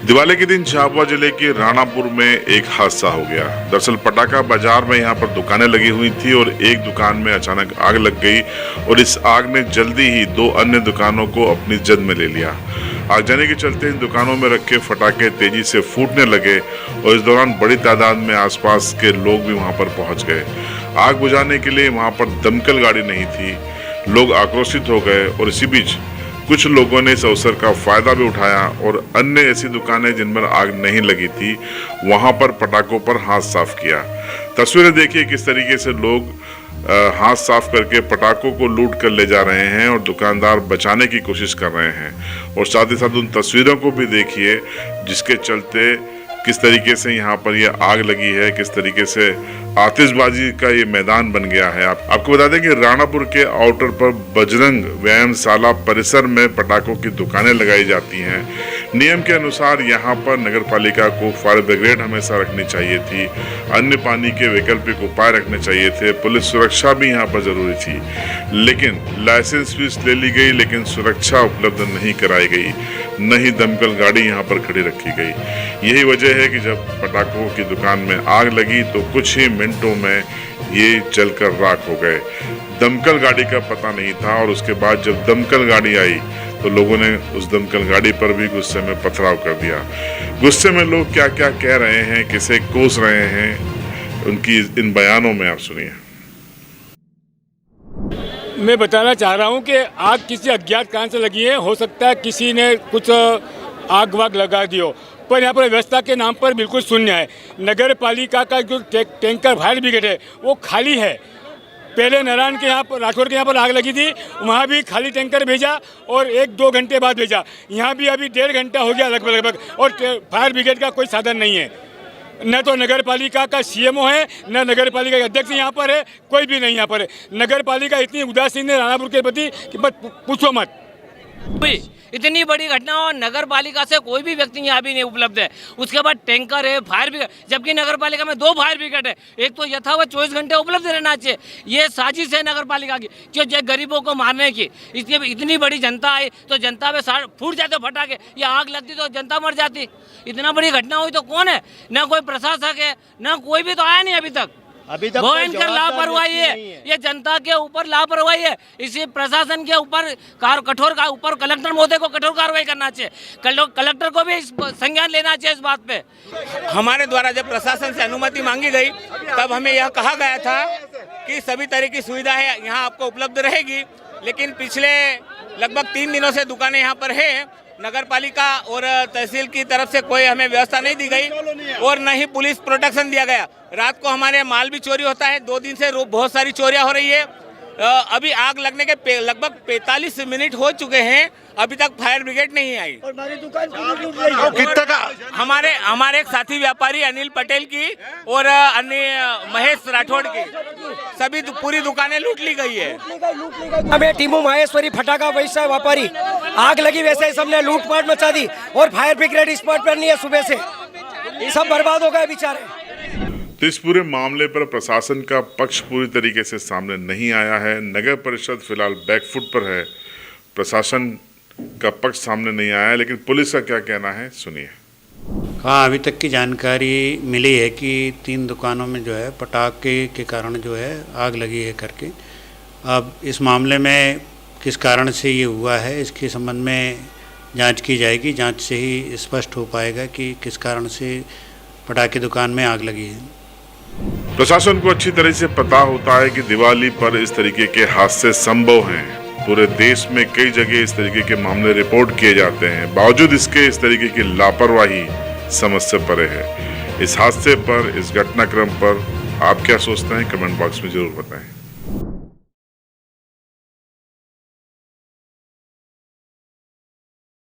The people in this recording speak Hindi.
दिवाली के दिन झाबुआ जिले के राणापुर में एक हादसा हो गया। दरअसल पटाखा बाजार में यहाँ पर दुकानें लगी हुई थी और एक दुकान में अचानक आग लग गई और इस आग ने जल्दी ही दो अन्य दुकानों को अपनी जद में ले लिया। आग जाने के चलते इन दुकानों में रखे फटाके तेजी से फूटने लगे और इस दौरान बड़ी तादाद में आसपास के लोग भी वहां पर पहुंच गए। आग बुझाने के लिए वहां पर दमकल गाड़ी नहीं थी। लोग आक्रोशित हो गए और इसी बीच कुछ लोगों ने इस अवसर का फायदा भी उठाया और अन्य ऐसी दुकानें जिन पर आग नहीं लगी थी वहां पर पटाखों पर हाथ साफ किया। तस्वीरें देखिए किस तरीके से लोग हाथ साफ करके पटाखों को लूट कर ले जा रहे हैं और दुकानदार बचाने की कोशिश कर रहे हैं। और साथ ही साथ उन तस्वीरों को भी देखिए जिसके चलते किस तरीके से यहाँ पर ये आग लगी है, किस तरीके से आतिशबाजी का ये मैदान बन गया है। आपको बता दें कि राणापुर के आउटर पर बजरंग व्यायामशाला परिसर में पटाखों की दुकानें लगाई जाती हैं। नियम के अनुसार यहाँ पर नगर पालिका को फायर ब्रिगेड हमेशा रखनी चाहिए थी, अन्य पानी के वैकल्पिक उपाय रखने चाहिए थे, पुलिस सुरक्षा भी यहाँ पर जरूरी थी। लेकिन लाइसेंस फीस ले ली गई लेकिन सुरक्षा उपलब्ध नहीं कराई गई, न ही दमकल गाड़ी यहाँ पर खड़ी रखी गई। यही वजह है कि जब पटाखों की दुकान में आग लगी तो कुछ ही मिनटों में ये जलकर राख हो गए। दमकल गाड़ी का पता नहीं था और उसके बाद जब दमकल गाड़ी आई तो लोगों ने उस दमकल गाड़ी पर भी गुस्से में पथराव कर दिया। गुस्से में लोग क्या क्या कह रहे हैं, किसे कोस रहे हैं, उनकी इन बयानों में आप सुनिए। मैं बताना चाह रहा हूं कि आग किसी अज्ञात कारण से लगी है। हो सकता है किसी ने कुछ आग वाग लगा दियो, पर यहाँ पर व्यवस्था के नाम पर बिल्कुल शून्य है। नगर पालिका का जो टैंकर फायर ब्रिगेड है वो खाली है। पहले नारायण के यहाँ पर, राठौर के यहाँ पर आग लगी थी, वहाँ भी खाली टैंकर भेजा और 1-2 घंटे बाद भेजा। यहाँ भी अभी 1.5 घंटा हो गया लगभग और फायर ब्रिगेड का कोई साधन नहीं है। न तो नगर पालिका का सीएमओ है, न नगर पालिका के अध्यक्ष यहाँ पर है, कोई भी नहीं यहाँ पर है। नगर पालिका इतनी उदासीन है राणापुर के प्रति कि बस पूछो मत। इतनी बड़ी घटना और नगर पालिका से कोई भी व्यक्ति यहाँ भी नहीं उपलब्ध है। उसके बाद टैंकर है, फायर ब्रिगेड, जबकि नगर पालिका में 2 फायर ब्रिगेड है। एक तो यथावत 24 घंटे उपलब्ध रहना चाहिए। ये साजिश है नगर पालिका की जो गरीबों को मारने की। इसलिए इतनी बड़ी जनता आई तो जनता में फूट जाते फटाके, ये आग लगती तो जनता मर जाती। इतना बड़ी घटना हुई तो कौन है? ना कोई प्रशासक है, ना कोई भी तो आया नहीं अभी तक भयंकर लापरवाही है। ये जनता के ऊपर लापरवाही है। इसी प्रशासन के ऊपर कठोर का ऊपर कलेक्टर महोदय को कठोर कार्रवाई करना चाहिए। कलेक्टर को भी इस संज्ञान लेना चाहिए इस बात पे। हमारे द्वारा जब प्रशासन से अनुमति मांगी गई तब हमें यह कहा गया था कि सभी तरह की सुविधाएं यहाँ आपको उपलब्ध रहेगी। लेकिन पिछले लगभग 3 दिनों से दुकानें यहाँ पर है। नगर पालिका और तहसील की तरफ से कोई हमें व्यवस्था नहीं दी गई और न ही पुलिस प्रोटेक्शन दिया गया। रात को हमारे माल भी चोरी होता है। 2 दिन से बहुत सारी चोरियां हो रही है। अभी आग लगने के लगभग 45 मिनट हो चुके हैं, अभी तक फायर ब्रिगेड नहीं आई। और हमारी दुकान कितना का हमारे एक साथी व्यापारी अनिल पटेल की और अन्य महेश राठौड़ की सभी पूरी दुकानें लूट ली गई है। हमें टीमू माहेश्वरी फटाका वैसा व्यापारी आग लगी वैसे ही सबने लूटपाट मचा दी और फायर ब्रिगेड स्पॉट पर नहीं है। सुबह से ये सब बर्बाद हो गए बेचारे। तो इस पूरे मामले पर प्रशासन का पक्ष पूरी तरीके से सामने नहीं आया है। नगर परिषद फिलहाल बैकफुट पर है, प्रशासन का पक्ष सामने नहीं आया है। लेकिन पुलिस का क्या कहना है सुनिए। हाँ, अभी तक की जानकारी मिली है कि 3 दुकानों में जो है पटाखे के कारण जो है आग लगी है करके। अब इस मामले में किस कारण से ये हुआ है इसके संबंध में जांच की जाएगी। जांच से ही स्पष्ट हो पाएगा कि किस कारण से पटाखे दुकान में आग लगी है। प्रशासन को अच्छी तरह से पता होता है कि दिवाली पर इस तरीके के हादसे संभव हैं। पूरे देश में कई जगह इस तरीके के मामले रिपोर्ट किए जाते हैं, बावजूद इसके इस तरीके की लापरवाही समझ से परे है। इस हादसे पर, इस घटनाक्रम पर आप क्या सोचते हैं, कमेंट बॉक्स में जरूर बताएं।